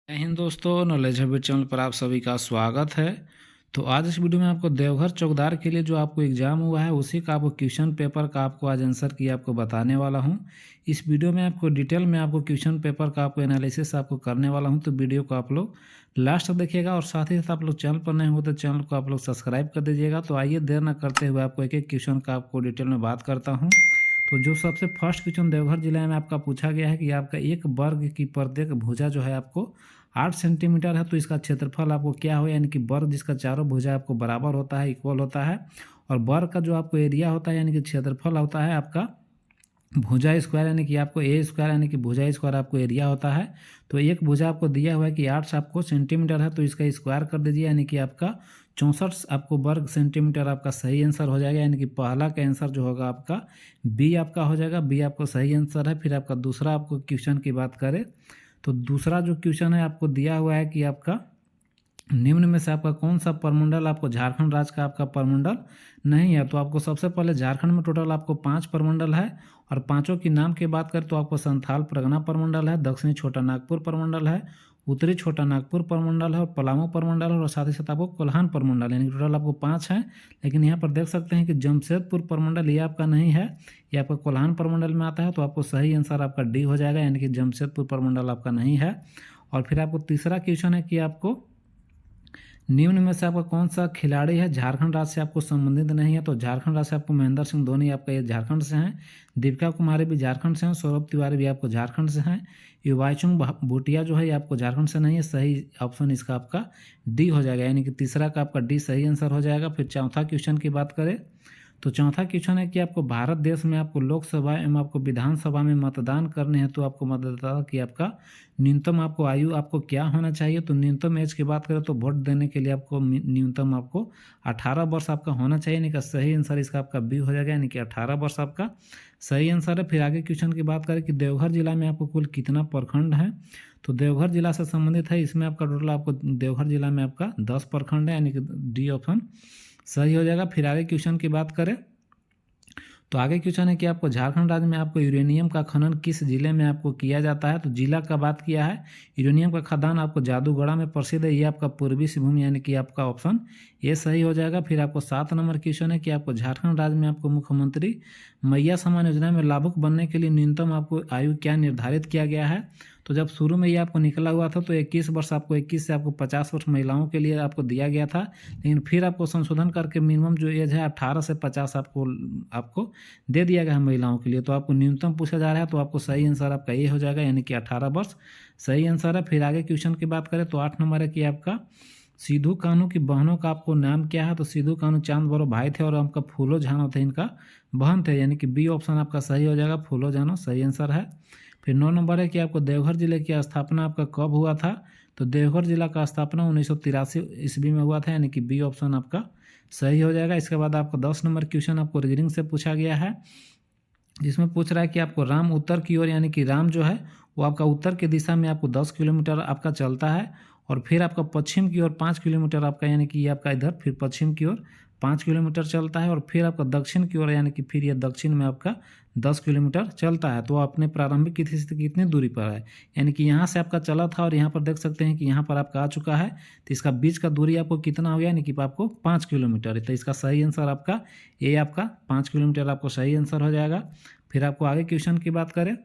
जय हिंद दोस्तों, knowledge habit channel पर आप सभी का स्वागत है। तो आज इस वीडियो में आपको देवघर चौकीदार के लिए जो आपको एग्ज़ाम हुआ है उसी का आपको क्वेश्चन पेपर का आपको आज आंसर की आपको बताने वाला हूं। इस वीडियो में आपको डिटेल में आपको क्वेश्चन पेपर का आपको एनालिसिस आपको करने वाला हूं, तो वीडियो को आप लोग लास्ट तक देखिएगा और साथ ही साथ आप लोग चैनल पर नए हो तो चैनल को आप लोग सब्सक्राइब कर दीजिएगा। तो आइए देर न करते हुए आपको एक एक क्वेश्चन का आपको डिटेल में बात करता हूँ। तो जो सबसे फर्स्ट क्वेश्चन देवघर जिले में आपका पूछा गया है कि आपका एक वर्ग की प्रत्येक भुजा जो है आपको 8 सेंटीमीटर है, तो इसका क्षेत्रफल आपको क्या हो, यानी कि वर्ग जिसका चारों भुजा आपको बराबर होता है, इक्वल होता है। और वर्ग का जो आपको एरिया होता है यानी कि क्षेत्रफल होता है आपका भुजा स्क्वायर, यानी कि आपको ए स्क्वायर यानी कि भुजा स्क्वायर आपको एरिया होता है। तो एक भुजा आपको दिया हुआ है कि 8 आपको सेंटीमीटर है, तो इसका स्क्वायर कर दीजिए, यानी कि आपका 64 आपको वर्ग सेंटीमीटर आपका सही आंसर हो जाएगा। यानी कि पहला का आंसर जो होगा आपका बी आपका हो जाएगा, बी आपको सही आंसर है। फिर आपका दूसरा आपको क्वेश्चन की बात करें तो दूसरा जो क्वेश्चन है आपको दिया हुआ है कि आपका निम्न में से आपका कौन सा परमंडल आपको झारखंड राज्य का आपका परमंडल नहीं है। तो आपको सबसे पहले झारखंड में टोटल आपको 5 परमंडल है, और पांचों की नाम की बात करें तो आपको संथाल परगना परमंडल है, दक्षिणी छोटा नागपुर परमंडल है, उत्तरी छोटा नागपुर परमंडल है, और पलामू परमंडल है, और साथ ही साथ आपको कोल्हान परमंडल, यानी टोटल आपको 5 हैं। लेकिन यहाँ पर देख सकते हैं कि जमशेदपुर परमंडल ये आपका नहीं है, ये आपका कोल्हान परमंडल में आता है। तो आपको सही आंसर आपका डी हो जाएगा, यानी कि जमशेदपुर परमंडल आपका नहीं है। और फिर आपको तीसरा क्वेश्चन है कि आपको निम्न में से आपका कौन सा खिलाड़ी है झारखंड राज्य से आपको संबंधित नहीं है। तो झारखंड राज्य से आपको महेंद्र सिंह धोनी आपका ये झारखंड से हैं, दीपिका कुमारी भी झारखंड से हैं, सौरभ तिवारी भी आपको झारखंड से हैं, युवाचुंग भूटिया जो है ये आपको झारखंड से नहीं है। सही ऑप्शन इसका आपका डी हो जाएगा, यानी कि तीसरा का आपका डी सही आंसर हो जाएगा। फिर चौथा क्वेश्चन की बात करें तो चौथा क्वेश्चन है कि आपको भारत देश में आपको लोकसभा एवं आपको विधानसभा में मतदान करने हेतु आपको मतदाता की आपका न्यूनतम आपको आयु आपको क्या होना चाहिए। तो न्यूनतम एज की बात करें तो वोट देने के लिए आपको न्यूनतम आपको 18 वर्ष आपका होना चाहिए, यानी कि सही आंसर इसका आपका बी हो जाएगा, यानी कि 18 वर्ष आपका सही आंसर है। फिर आगे क्वेश्चन की बात करें कि देवघर जिला में आपको कुल कितना प्रखंड है। तो देवघर जिला से संबंधित है, इसमें आपका टोटल आपको देवघर जिला में आपका 10 प्रखंड है, यानी कि डी ऑप्शन सही हो जाएगा। फिर आगे क्वेश्चन की बात करें तो आगे क्वेश्चन है कि आपको झारखंड राज्य में आपको यूरेनियम का खनन किस जिले में आपको किया जाता है। तो जिला का बात किया है, यूरेनियम का खदान आपको जादूगढ़ा में प्रसिद्ध है, ये आपका पूर्वी सिंहभूम, यानी कि आपका ऑप्शन ये सही हो जाएगा। फिर आपको 7 नंबर क्वेश्चन है कि आपको झारखंड राज्य में आपको मुख्यमंत्री मैया सम्मान योजना में लाभुक बनने के लिए न्यूनतम आपको आयु क्या निर्धारित किया गया है। तो जब शुरू में ये आपको निकला हुआ था तो 21 वर्ष आपको 21 से आपको 50 वर्ष महिलाओं के लिए आपको दिया गया था, लेकिन फिर आपको संशोधन करके मिनिमम जो एज है 18 से 50 आपको दे दिया गया है महिलाओं के लिए। तो आपको न्यूनतम पूछा जा रहा है, तो आपको सही आंसर आपका ये हो जाएगा, यानी कि 18 वर्ष सही आंसर है। फिर आगे क्वेश्चन की बात करें तो 8 नंबर है कि आपका सिद्धू कान्हू की बहनों का आपको नाम क्या है। तो सिद्धू कान्हू चांद बड़ो भाई थे और आपका फूलो झानो थे इनका बहन थे, यानी कि बी ऑप्शन आपका सही हो जाएगा, फूलो झानो सही आंसर है। फिर 9 नंबर है कि आपको देवघर जिले की स्थापना आपका कब हुआ था। तो देवघर जिला का स्थापना 1983 ईस्वी में हुआ था, यानी कि बी ऑप्शन आपका सही हो जाएगा। इसके बाद आपको 10 नंबर क्वेश्चन आपको रीजनिंग से पूछा गया है, जिसमें पूछ रहा है कि आपको राम उत्तर की ओर, यानी कि राम जो है वो आपका उत्तर की दिशा में आपको 10 किलोमीटर आपका चलता है, और फिर आपका पश्चिम की ओर 5 किलोमीटर आपका, यानी कि ये आपका इधर फिर पश्चिम की ओर 5 किलोमीटर चलता है, और फिर आपका दक्षिण की ओर, यानी कि फिर ये दक्षिण में आपका 10 किलोमीटर चलता है। तो अपने प्रारंभिक तिथि से कितनी दूरी पर है, यानी कि यहाँ से आपका चला था और यहाँ पर देख सकते हैं कि यहाँ पर आपका आ चुका है, तो इसका बीच का दूरी आपको कितना हो गया, यानी कि आपको 5 किलोमीटर है। तो इसका सही आंसर आपका ए आपका 5 किलोमीटर आपको सही आंसर हो जाएगा। फिर आपको आगे क्वेश्चन की बात करें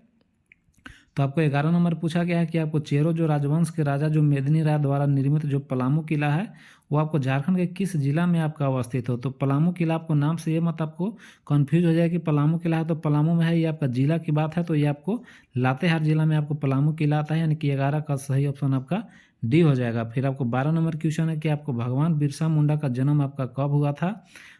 तो आपको 11 नंबर पूछा गया है कि आपको चेरो जो राजवंश के राजा जो मेदिनी राय द्वारा निर्मित जो पलामू किला है वो आपको झारखंड के किस जिला में आपका अवस्थित हो। तो पलामू किला आपको नाम से ये मत आपको कंफ्यूज हो जाए कि पलामू किला है तो पलामू में है, ये आपका जिला की बात है, तो ये आपको लातेहार जिला में आपको पलामू किला आता है, यानी कि 11 का सही ऑप्शन आपका डी हो जाएगा। फिर आपको 12 नंबर क्वेश्चन है कि आपको भगवान बिरसा मुंडा का जन्म आपका कब हुआ था।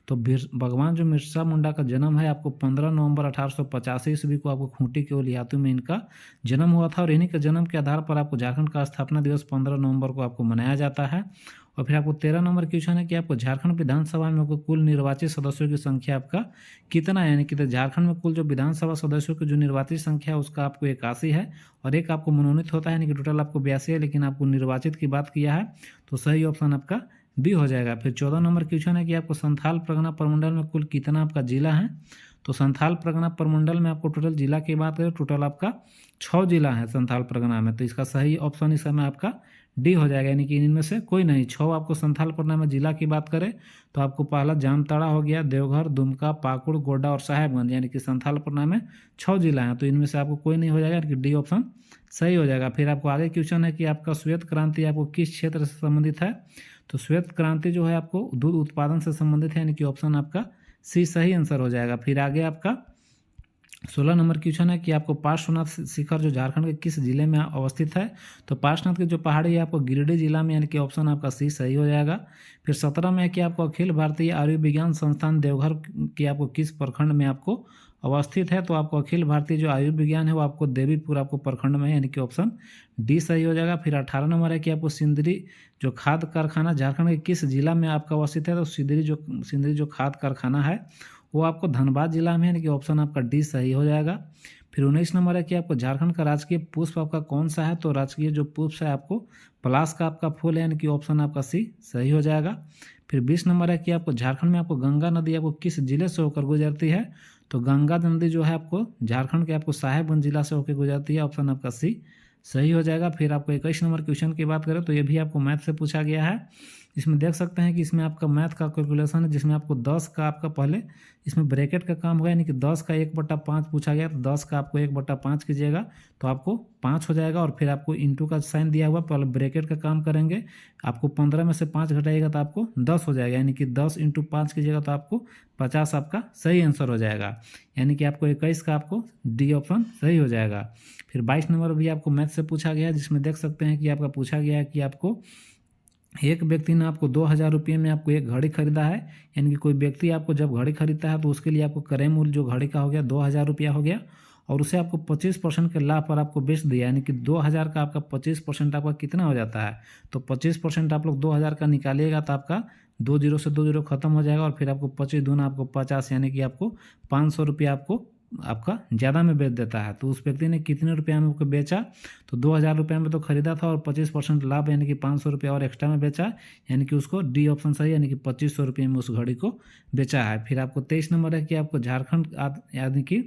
तो भगवान जो बिरसा मुंडा का जन्म है आपको 15 नवंबर 1885 ईस्वी को आपको खूंटी के ओलियातू में इनका जन्म हुआ था, और इन्हीं के जन्म के आधार पर आपको झारखंड का स्थापना दिवस 15 नवंबर को आपको मनाया जाता है। और फिर आपको 13 नंबर क्वेश्चन है कि आपको झारखंड विधानसभा में आपको कुल निर्वाचित सदस्यों की संख्या आपका कितना है, यानी कि तो झारखंड में कुल जो विधानसभा सदस्यों की जो निर्वाचित संख्या है उसका आपको 81 है, और एक आपको मनोनीत होता है, यानी कि टोटल आपको 82 है, लेकिन आपको निर्वाचित की बात किया है, तो सही ऑप्शन आपका बी हो जाएगा। फिर 14 नंबर क्वेश्चन है कि आपको संथाल परगना प्रमंडल में कुल कितना आपका जिला है। तो संथाल परगना प्रमंडल में आपको टोटल जिला की बात करें, टोटल आपका 6 जिला है संथाल परगना में। तो इसका सही ऑप्शन इस समय आपका डी हो जाएगा, यानी कि इनमें से कोई नहीं। 6 आपको संथाल परगना में जिला की बात करें तो आपको पहला जामताड़ा हो गया, देवघर, दुमका, पाकुड़, गोड्डा और साहेबगंज, यानी कि संथाल परगना में 6 जिला हैं। तो इनमें से आपको कोई नहीं हो जाएगा, यानी कि डी ऑप्शन सही हो जाएगा। फिर आपको आगे क्वेश्चन है कि आपका श्वेत क्रांति आपको किस क्षेत्र से संबंधित है। तो श्वेत क्रांति जो है आपको दूध उत्पादन से संबंधित है, यानी कि ऑप्शन आपका सी सही आंसर हो जाएगा। फिर आगे आपका 16 नंबर क्वेश्चन है कि आपको पार्श्वनाथ शिखर जो झारखंड के किस जिले में अवस्थित है। तो पार्श्वनाथ की जो पहाड़ी है आपको गिरिडीह जिला में, यानी कि ऑप्शन आपका सी सही हो जाएगा। फिर 17 में है कि आपको अखिल भारतीय आयुर्विज्ञान संस्थान देवघर की आपको किस प्रखंड में आपको अवस्थित है। तो आपको अखिल भारतीय जो आयुर्विज्ञान है वो आपको देवीपुर आपको प्रखंड में है, यानी कि ऑप्शन डी सही हो जाएगा। फिर 18 नंबर है कि आपको सिंदरी जो खाद कारखाना झारखंड के किस जिला में आपका अवस्थित है। तो सिंदरी जो खाद कारखाना है वो आपको धनबाद जिला में है, यानी कि ऑप्शन आपका डी सही हो जाएगा। फिर 19 नंबर है कि आपको झारखंड का राजकीय पुष्प आपका कौन सा है। तो राजकीय जो पुष्प है आपको पलाश का आपका फूल है, यानी कि ऑप्शन आपका सी सही हो जाएगा। फिर 20 नंबर है कि आपको झारखंड में आपको गंगा नदी आपको किस जिले से होकर गुजरती है। तो गंगा नदी जो है आपको झारखंड के आपको साहेबगंज जिला से होकर गुजरती है, ऑप्शन आपका सी सही हो जाएगा। फिर आपको 21 नंबर क्वेश्चन की बात करें तो ये भी आपको मैथ से पूछा गया है। इसमें देख सकते हैं कि इसमें आपका मैथ का कैलकुलेशन है, जिसमें आपको 10 का आपका पहले इसमें ब्रैकेट का काम होगा, यानी कि 10 का 1/5 पूछा गया। तो 10 का आपको 1/5 कीजिएगा तो आपको 5 हो जाएगा। और फिर आपको इंटू का साइन दिया हुआ, पहले ब्रैकेट का काम करेंगे। आपको 15 में से 5 घटाइएगा तो आपको 10 हो जाएगा, यानी कि 10 × 5 कीजिएगा तो आपको 50 आपका सही आंसर हो जाएगा, यानी कि आपको 21 का आपको डी ऑप्शन सही हो जाएगा। फिर 22 नंबर भी आपको मैथ से पूछा गया है, जिसमें देख सकते हैं कि आपका पूछा गया है कि आपको एक व्यक्ति ने आपको 2000 रुपये में आपको एक घड़ी खरीदा है, यानी कि कोई व्यक्ति आपको जब घड़ी खरीदता है तो उसके लिए आपको क्रय मूल्य जो घड़ी का हो गया 2000 रुपया हो गया, और उसे आपको 25% के लाभ पर आपको बेच दिया, यानी कि 2000 का आपका 25% आपका कितना हो जाता है। तो 25% आप लोग 2000 का निकालिएगा तो आपका 2 जीरो से 2 जीरो खत्म हो जाएगा, और फिर आपको 25 दूना आपको 50, यानी कि आपको 500 रुपया आपको आपका ज़्यादा में बेच देता है। तो उस व्यक्ति ने कितने रुपया में को बेचा, तो 2000 रुपये में तो खरीदा था और 25% लाभ यानी कि 500 रुपया और एक्स्ट्रा में बेचा, यानी कि उसको डी ऑप्शन सही, यानी कि 2500 रुपये में उस घड़ी को बेचा है। फिर आपको 23 नंबर है कि आपको झारखंड यानी कि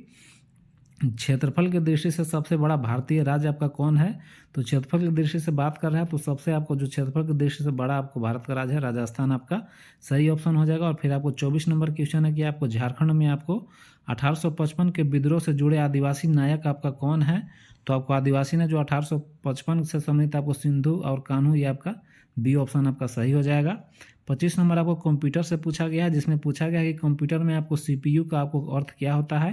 क्षेत्रफल की दृष्टि से सबसे बड़ा भारतीय राज्य आपका कौन है। तो क्षेत्रफल की दृष्टि से बात कर रहा है तो सबसे आपको जो क्षेत्रफल की दृष्टि से बड़ा आपको भारत का राज्य है राजस्थान, आपका सही ऑप्शन हो जाएगा। और फिर आपको 24 नंबर क्वेश्चन है कि आपको झारखंड में आपको 1855 के विद्रोह से जुड़े आदिवासी नायक आपका कौन है। तो आपको आदिवासी ने जो 1855 से संबंधित आपको सिंधु और कान्हू, ये आपका बी ऑप्शन आपका सही हो जाएगा। 25 नंबर आपको कंप्यूटर से पूछा गया है, जिसमें पूछा गया है कि कंप्यूटर में आपको सीपीयू का आपको अर्थ क्या होता है,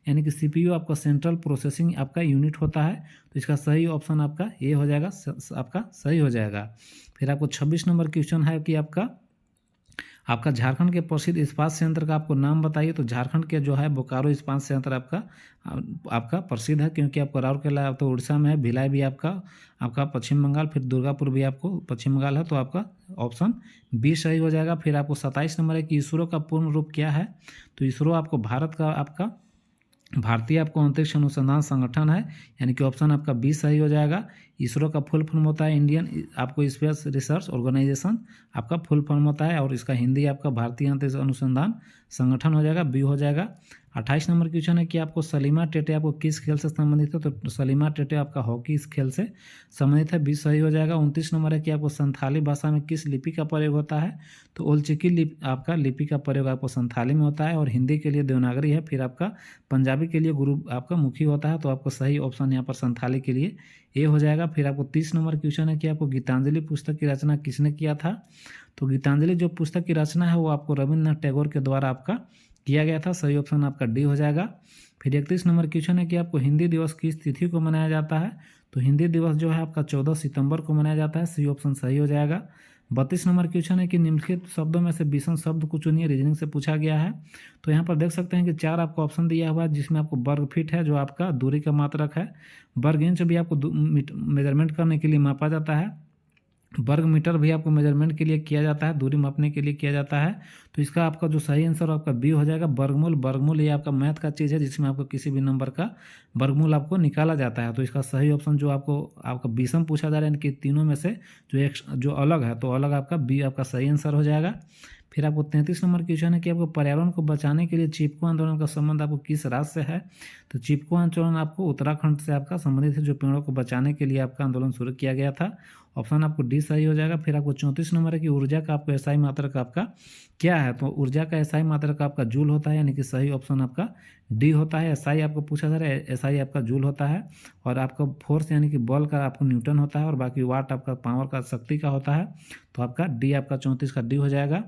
यानी कि सीपीयू आपका सेंट्रल प्रोसेसिंग आपका यूनिट होता है। तो इसका सही ऑप्शन आपका ए हो जाएगा, आपका सही हो जाएगा। फिर आपको 26 नंबर क्वेश्चन है कि आपका झारखंड के प्रसिद्ध इस्पात संयंत्र का आपको नाम बताइए। तो झारखंड के जो है बोकारो इस्पात संयंत्र आपका प्रसिद्ध है, क्योंकि आपको राउरकेला तो उड़ीसा में है, भिलाई भी आपका पश्चिम बंगाल, फिर दुर्गापुर भी आपको पश्चिम बंगाल है। तो आपका ऑप्शन बी सही हो जाएगा। फिर आपको 27 नंबर है कि इसरो का पूर्ण रूप क्या है। तो इसरो आपको भारत का आपका भारतीय आपको अंतरिक्ष अनुसंधान संगठन है, यानी कि ऑप्शन आपका बी सही हो जाएगा। इसरो का फुल फॉर्म होता है इंडियन आपको स्पेस रिसर्च ऑर्गेनाइजेशन, आपका फुल फॉर्म होता है, और इसका हिंदी आपका भारतीय अंतरिक्ष अनुसंधान संगठन हो जाएगा, बी हो जाएगा। 28 नंबर क्वेश्चन है कि आपको सलीमा टेटे आपको किस खेल से संबंधित है। तो सलीमा टेटे आपका हॉकी इस खेल से संबंधित है, बी सही हो जाएगा। 29 नंबर है कि आपको संथाली भाषा में किस लिपि का प्रयोग होता है। तो ओलचिकी आपका लिपि का प्रयोग आपको संथाली में होता है, और हिंदी के लिए देवनागरी है, फिर आपका पंजाबी के लिए गुरु आपका मुखी होता है। तो आपको सही ऑप्शन यहाँ पर संथाली के लिए ए हो जाएगा। फिर आपको 30 नंबर क्वेश्चन है कि आपको गीतांजलि पुस्तक की रचना किसने किया था। तो गीतांजलि जो पुस्तक की रचना है वो आपको रविन्द्रनाथ टैगोर के द्वारा आपका किया गया था, सही ऑप्शन आपका डी हो जाएगा। फिर 31 नंबर क्वेश्चन है कि आपको हिंदी दिवस किस तिथि को मनाया जाता है। तो हिंदी दिवस जो है आपका 14 सितंबर को मनाया जाता है, सी ऑप्शन सही हो जाएगा। 32 नंबर क्वेश्चन है कि निम्नलिखित शब्दों में से विषम शब्द को चुनिए, रीजनिंग से पूछा गया है। तो यहाँ पर देख सकते हैं कि 4 आपको ऑप्शन दिया हुआ है, जिसमें आपको वर्ग फीट है जो आपका दूरी का मात्रक है, वर्ग इंच भी आपको मेजरमेंट करने के लिए मापा जाता है, वर्ग मीटर भी आपको मेजरमेंट के लिए किया जाता है, दूरी मापने के लिए किया जाता है। तो इसका आपका जो सही आंसर आपका बी हो जाएगा, वर्गमूल ये आपका मैथ का चीज़ है, जिसमें आपको किसी भी नंबर का वर्गमूल आपको निकाला जाता है। तो इसका सही ऑप्शन जो आपका विषम पूछा जा रहा है, इनके तीनों में से जो अलग है, तो अलग आपका बी आपका सही आंसर हो जाएगा। फिर आपको 33 नंबर क्वेश्चन है कि आपको पर्यावरण को बचाने के लिए चिपको आंदोलन का संबंध आपको किस राज्य से है। तो चिपको आंदोलन आपको उत्तराखंड से आपका संबंधित है, जो पेड़ों को बचाने के लिए आपका आंदोलन शुरू किया गया था। ऑप्शन आपको डी सही हो जाएगा। फिर आपको 34 नंबर है कि ऊर्जा का आपको एसआई मात्रक आपका क्या है। तो ऊर्जा का एसआई मात्रक आपका जूल होता है, यानी कि सही ऑप्शन आपका डी होता है। एसआई आपको पूछा जा रहा है, एसआई आपका जूल होता है। और आपका फोर्स यानी कि बल का आपको न्यूटन होता है, और बाकी वाट आपका पावर का शक्ति का होता है। तो आपका डी आपका 34 का डी हो जाएगा।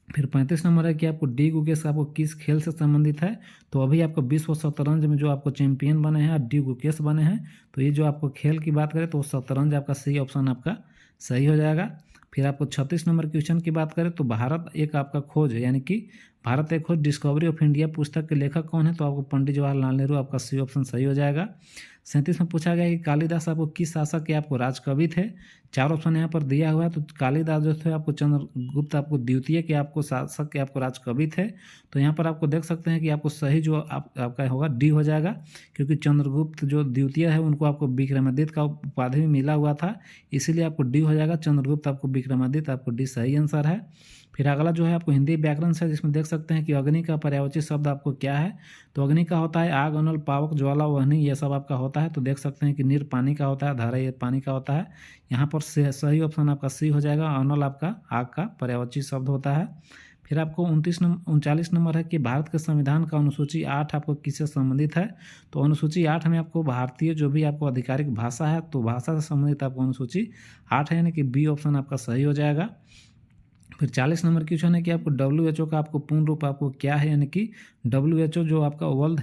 फिर 35 नंबर है कि आपको डी गुकेश आपको किस खेल से संबंधित है। तो अभी आपको विश्व शतरंज में जो आपको चैंपियन बने हैं डी गुकेश बने हैं। तो ये जो आपको खेल की बात करें तो शतरंज आपका सही ऑप्शन आपका सही हो जाएगा। फिर आपको 36 नंबर क्वेश्चन की बात करें तो भारत एक आपका खोज है, यानी कि भारत एक खोज डिस्कवरी ऑफ इंडिया पुस्तक के लेखक कौन है। तो आपको पंडित जवाहरलाल नेहरू आपका सही ऑप्शन सही हो जाएगा। 37 में पूछा गया कि कालिदास आपको किस शासक के आपको राजकवि थे। 4 ऑप्शन यहाँ पर दिया हुआ है। तो कालिदास जो थे आपको चंद्रगुप्त आपको द्वितीय के आपको शासक के आपको राजकवि थे। तो यहाँ पर आपको देख सकते हैं कि आपको सही जो आपका होगा डी हो जाएगा, क्योंकि चंद्रगुप्त जो द्वितीय है उनको आपको विक्रमादित्य का उपाधि भी मिला हुआ था, इसीलिए आपको डी हो जाएगा। चंद्रगुप्त आपको विक्रमादित्य आपको डी सही आंसर है। फिर अगला जो है आपको हिंदी व्याकरण से, जिसमें देख सकते हैं कि अग्नि का पर्यायवाची शब्द आपको क्या है। तो अग्नि का होता है आग, अनल, पावक, ज्वाला, वहनी, ये सब आपका होता है। तो देख सकते हैं कि नीर पानी का होता है, धारा ये पानी का होता है। यहाँ पर सही ऑप्शन आपका सी हो जाएगा। अनल आपका आग का पर्यायवाची शब्द होता है। फिर आपको 39 नंबर है कि भारत के संविधान का अनुसूची 8 आपको किससे संबंधित है। तो अनुसूची 8 में आपको भारतीय जो भी आपको आधिकारिक भाषा है, तो भाषा से संबंधित आपको अनुसूची 8 है, यानी कि बी ऑप्शन आपका सही हो जाएगा। फिर 40 नंबर क्वेश्चन है कि आपको WHO का आपको पूर्ण रूप आपको क्या है, यानी कि WHO जो आपका वर्ल्ड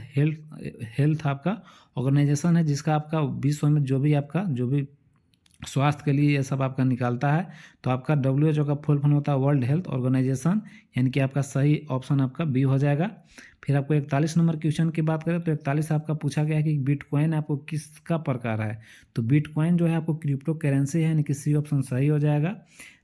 हेल्थ आपका ऑर्गेनाइजेशन है, जिसका आपका विश्व में जो भी स्वास्थ्य के लिए ये सब आपका निकालता है। तो आपका WHO का फुल फॉर्म होता है वर्ल्ड हेल्थ ऑर्गेनाइजेशन, यानी कि आपका सही ऑप्शन आपका बी हो जाएगा। फिर आपको 41 नंबर क्वेश्चन की बात करें तो 41 आपका पूछा गया है कि बिटकॉइन आपको किसका प्रकार है। तो बिटकॉइन जो है आपको क्रिप्टो करेंसी है, यानी कि सी ऑप्शन सही हो जाएगा।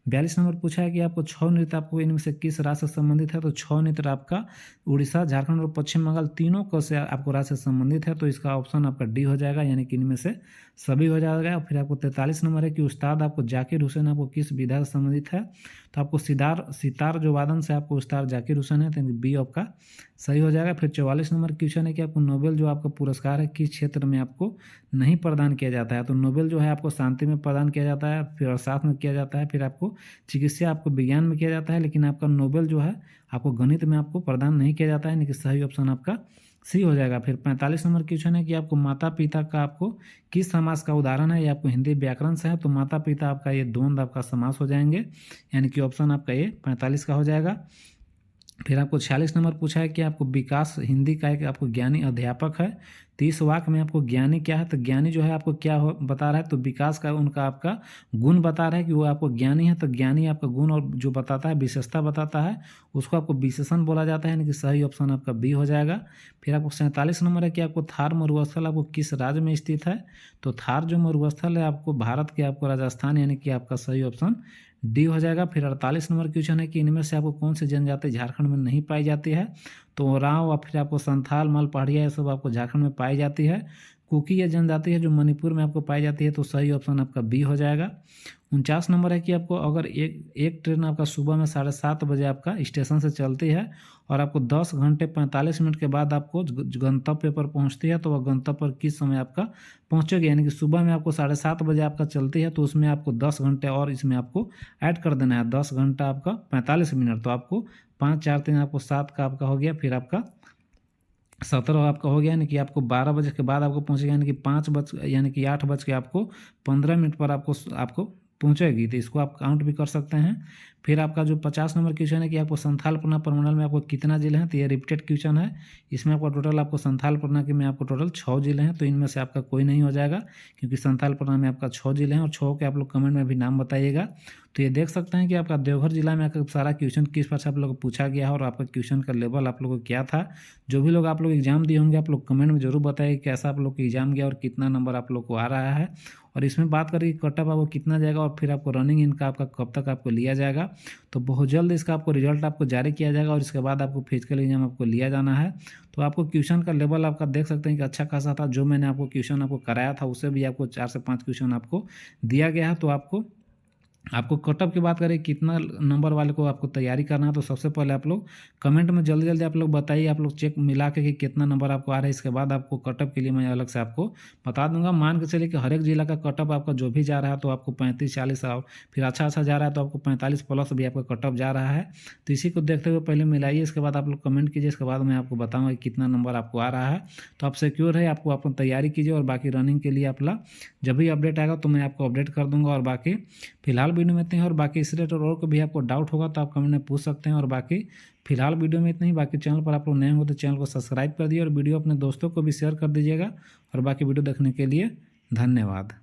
42 नंबर पूछा है कि आपको 6 नृत्य आपको इनमें से किस राज्य से संबंधित है। तो 6 नृत्य आपका उड़ीसा, झारखंड और पश्चिम बंगाल तीनों को से आपको राज्य से संबंधित है। तो इसका ऑप्शन आपका डी हो जाएगा, यानी कि इनमें से सभी हो जाएगा। फिर आपको 43 नंबर है कि उस्ताद आपको जाकिर हुसैन आपको किस विधा से संबंधित है। तो आपको सितार जो वादन से आपको उस्ताद जाकिर हुसैन है, तो बी आपका सही हो जाएगा। फिर 44 नंबर क्वेश्चन है कि आपको नोबेल जो आपका पुरस्कार है किस क्षेत्र में आपको नहीं प्रदान किया जाता है। तो नोबेल जो है आपको शांति में प्रदान किया जाता है, फिर अर्थशास्त्र में किया जाता है, फिर आपको चिकित्सा आपको विज्ञान में किया जाता है, लेकिन आपका नोबेल जो है आपको गणित में आपको प्रदान नहीं किया जाता है, यानी कि सही ऑप्शन आपका सी हो जाएगा। फिर 45 नंबर क्वेश्चन है कि आपको माता पिता का आपको किस समास का उदाहरण है। ये आपको हिंदी व्याकरण से है। तो माता पिता आपका ये द्वंद्व आपका समास हो जाएंगे, यानी कि ऑप्शन आपका ये 45 का हो जाएगा। फिर आपको 46 नंबर पूछा है कि आपको विकास हिंदी का एक आपको ज्ञानी अध्यापक है। 30 वाक्य में आपको ज्ञानी क्या है। तो ज्ञानी जो है आपको क्या बता रहा है। तो विकास का उनका आपका गुण बता रहा है कि वो आपको ज्ञानी है। तो ज्ञानी आपका गुण और जो बताता है विशेषता बताता है, उसको आपको विशेषण बोला जाता है, यानी कि सही ऑप्शन आपका बी हो जाएगा। फिर आपको 47 नंबर है कि आपको थार मरुस्थल आपको किस राज्य में स्थित है। तो थार जो मरुस्थल है आपको भारत के आपको राजस्थान, यानी कि आपका सही ऑप्शन डी हो जाएगा। फिर 48 नंबर क्वेश्चन है कि इनमें से आपको कौन सी जनजाति झारखंड में नहीं पाई जाती है। तो ओरांव और फिर आपको संथाल, मल, पहाड़िया ये सब आपको झारखंड में पाई जाती है। कुकी ये जनजाति है जो मणिपुर में आपको पाई जाती है। तो सही ऑप्शन आपका बी हो जाएगा। 49 नंबर है कि आपको अगर एक ट्रेन आपका सुबह में 7:30 बजे आपका स्टेशन से चलती है और आपको 10 घंटे 45 मिनट के बाद आपको गंतव्य पर पहुंचती है, तो वह गंतव्य पर किस समय आपका पहुंचेगी। यानी कि सुबह में आपको 7:30 बजे आपका चलती है, तो उसमें आपको 10 घंटे और इसमें आपको ऐड कर देना है। 10 घंटा आपका 45 मिनट, तो आपको 5 4 3 आपको 7 का आपका हो गया। फिर आपका 17 आपका हो गया, यानी कि आपको 12 बजे के बाद आपको पहुंचेगा, यानी कि 8 बज के आपको 15 मिनट पर आपको पहुंचेगी। तो इसको आप काउंट भी कर सकते हैं। फिर आपका जो 50 नंबर क्वेश्चन है कि आपको संथाल परगना प्रमंडल में आपको कितना जिले हैं। तो ये रिपीटेड क्वेश्चन है। इसमें आपको टोटल आपको संथाल परगना के में आपको टोटल 6 जिले हैं। तो इनमें से आपका कोई नहीं हो जाएगा, क्योंकि संथाल परगना में आपका 6 जिले हैं और 6 के आप लोग कमेंट में भी नाम बताइएगा। तो ये देख सकते हैं कि आपका देवघर जिला में आपका सारा क्वेश्चन किस पर से आप लोग को पूछा गया है और आपका क्वेश्चन का लेवल आप लोग को क्या था। जो भी लोग आप लोग एग्जाम दिए होंगे, आप लोग कमेंट में जरूर बताइए कैसा आप लोग का एग्जाम गया और कितना नंबर आप लोग को आ रहा है। और इसमें बात करें कि कट ऑफ आपको कितना जाएगा और फिर आपको रनिंग इनका आपका कब तक आपको लिया जाएगा। तो बहुत जल्द इसका आपको रिजल्ट आपको जारी किया जाएगा और इसके बाद आपको फिजिकल एग्जाम आपको लिया जाना है। तो आपको क्वेश्चन का लेवल आपका देख सकते हैं कि अच्छा खासा था। जो मैंने आपको क्वेश्चन आपको कराया था उससे भी आपको 4 से 5 क्वेश्चन आपको दिया गया है। तो आपको आपको कटअप की बात करें कितना नंबर वाले को आपको तैयारी करना है, तो सबसे पहले आप लोग कमेंट में जल्दी जल्दी आप लोग बताइए, आप लोग चेक मिला के कि कितना नंबर आपको आ रहा है। इसके बाद आपको कटअप के लिए मैं अलग से आपको बता दूंगा। मान के चलिए कि हर एक जिला का कटअप आपका जो भी जा रहा है तो आपको 35-40 आओ, फिर अच्छा जा रहा है तो आपको 45 प्लस भी आपका कटअप जा रहा है। तो इसी को देखते हुए पहले मिलाइए, इसके बाद आप लोग कमेंट कीजिए, इसके बाद मैं आपको बताऊँगा कि कितना नंबर आपको आ रहा है। तो आप सिक्योर है, आपको अपनी तैयारी कीजिए और बाकी रनिंग के लिए अपना जब भी अपडेट आएगा तो मैं आपको अपडेट कर दूंगा। और बाकी फिलहाल वीडियो में इतने ही, और बाकी इस रिलेटेड और भी आपको डाउट होगा तो आप कमेंट में पूछ सकते हैं। और बाकी फिलहाल वीडियो में इतना ही। बाकी चैनल पर आप लोग नए हो तो चैनल को सब्सक्राइब कर दिए और वीडियो अपने दोस्तों को भी शेयर कर दीजिएगा। और बाकी वीडियो देखने के लिए धन्यवाद।